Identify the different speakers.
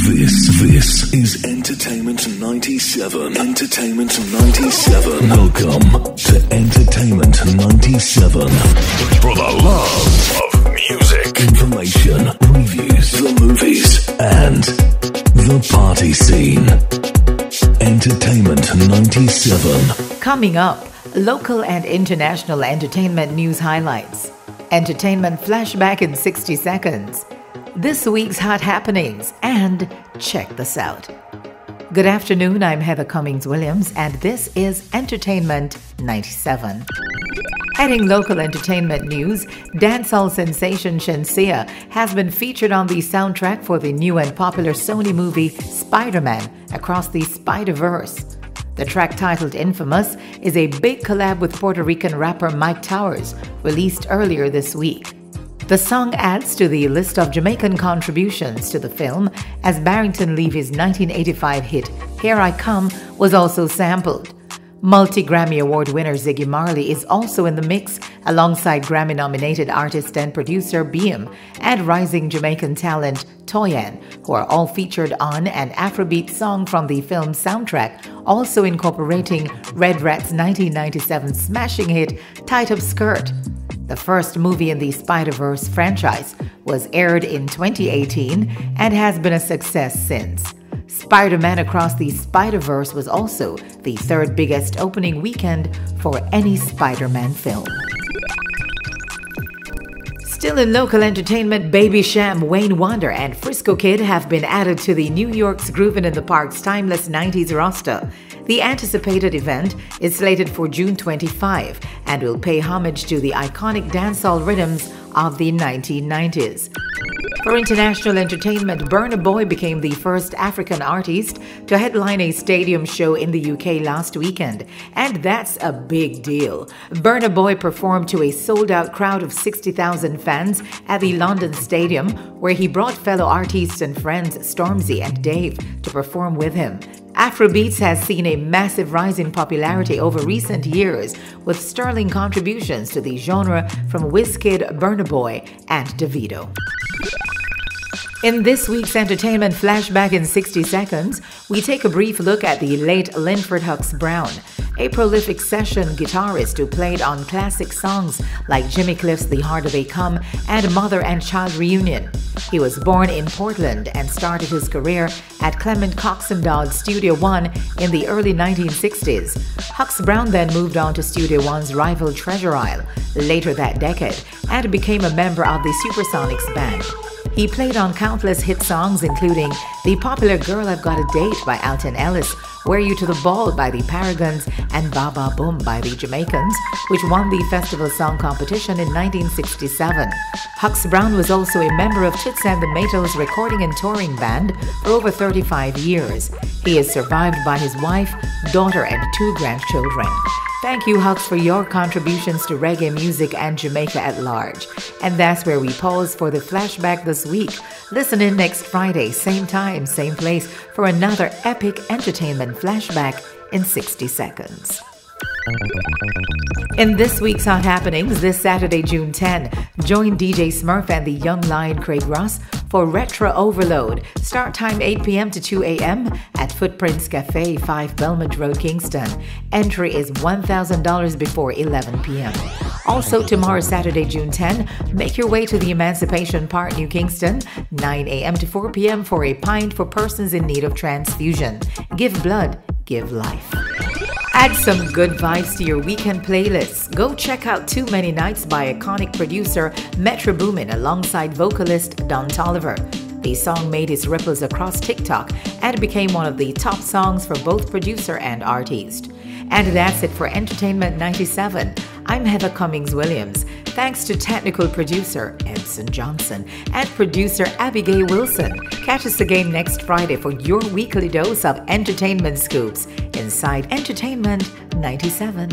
Speaker 1: This is Entertainment 97. Entertainment 97. Welcome to Entertainment 97. For the love of music, information, reviews, the movies, and the party scene. Entertainment 97.
Speaker 2: Coming up, local and international entertainment news highlights. Entertainment flashback in 60 seconds. This week's hot happenings, and check this out. Good afternoon, I'm Heather Cummings-Williams, and this is Entertainment 97. Heading local entertainment news, dancehall sensation Shenseea has been featured on the soundtrack for the new and popular Sony movie Spider-Man Across the Spider-Verse. The track, titled Infamous, is a big collab with Puerto Rican rapper Mike Towers, released earlier this week. The song adds to the list of Jamaican contributions to the film, as Barrington Levy's 1985 hit Here I Come was also sampled. Multi-Grammy Award winner Ziggy Marley is also in the mix, alongside Grammy-nominated artist and producer Beam and rising Jamaican talent Toyan, who are all featured on an Afrobeat song from the film's soundtrack, also incorporating Red Rat's 1997 smashing hit Tight Up Skirt. The first movie in the Spider-Verse franchise was aired in 2018 and has been a success since. Spider-Man Across the Spider-Verse was also the third biggest opening weekend for any Spider-Man film. Still in local entertainment, Baby Cham, Wayne Wonder, and Frisco Kid have been added to the New York's Groovin' in the Park's timeless 90s roster. The anticipated event is slated for June 25 and will pay homage to the iconic dancehall rhythms of the 1990s. For international entertainment, Burna Boy became the first African artist to headline a stadium show in the UK last weekend, and that's a big deal. Burna Boy performed to a sold-out crowd of 60,000 fans at the London Stadium, where he brought fellow artists and friends Stormzy and Dave to perform with him. Afrobeats has seen a massive rise in popularity over recent years, with sterling contributions to the genre from Wizkid, Burna Boy, and Davido. In this week's Entertainment Flashback in 60 seconds, we take a brief look at the late Linford Hux Brown, a prolific session guitarist who played on classic songs like Jimmy Cliff's The Harder They Come and Mother and Child Reunion. He was born in Portland and started his career at Clement Cox and Dodds Studio One in the early 1960s. Hux Brown then moved on to Studio One's rival Treasure Isle later that decade and became a member of the Supersonics band. He played on countless hit songs, including the popular Girl I've Got a Date by Alton Ellis, Wear You to the Ball by the Paragons, and Ba Ba Boom by the Jamaicans, which won the festival song competition in 1967. Hux Brown was also a member of Toots and the Maytals recording and touring band for over 35 years. He is survived by his wife, daughter, and 2 grandchildren. Thank you, Hux, for your contributions to reggae music and Jamaica at large. And that's where we pause for the flashback this week. Listen in next Friday, same time, same place, for another epic entertainment flashback in 60 seconds. In this week's Hot Happenings, this Saturday, June 10, join DJ Smurf and the Young Lion Craig Ross for Retro Overload. Start time 8 p.m. to 2 a.m. at Footprints Cafe, 5 Belmont Road, Kingston. Entry is $1,000 before 11 p.m. Also, tomorrow, Saturday, June 10, make your way to the Emancipation Park, New Kingston, 9 a.m. to 4 p.m. for a pint for persons in need of transfusion. Give blood, give life. Add some good vibes to your weekend playlists. Go check out Too Many Nights by iconic producer Metro Boomin alongside vocalist Don Toliver. The song made its ripples across TikTok and became one of the top songs for both producer and artist. And that's it for Entertainment 97. I'm Heather Cummings-Williams. Thanks to technical producer Edson Johnson and producer Abigail Wilson. Catch us again next Friday for your weekly dose of entertainment scoops inside Entertainment 97.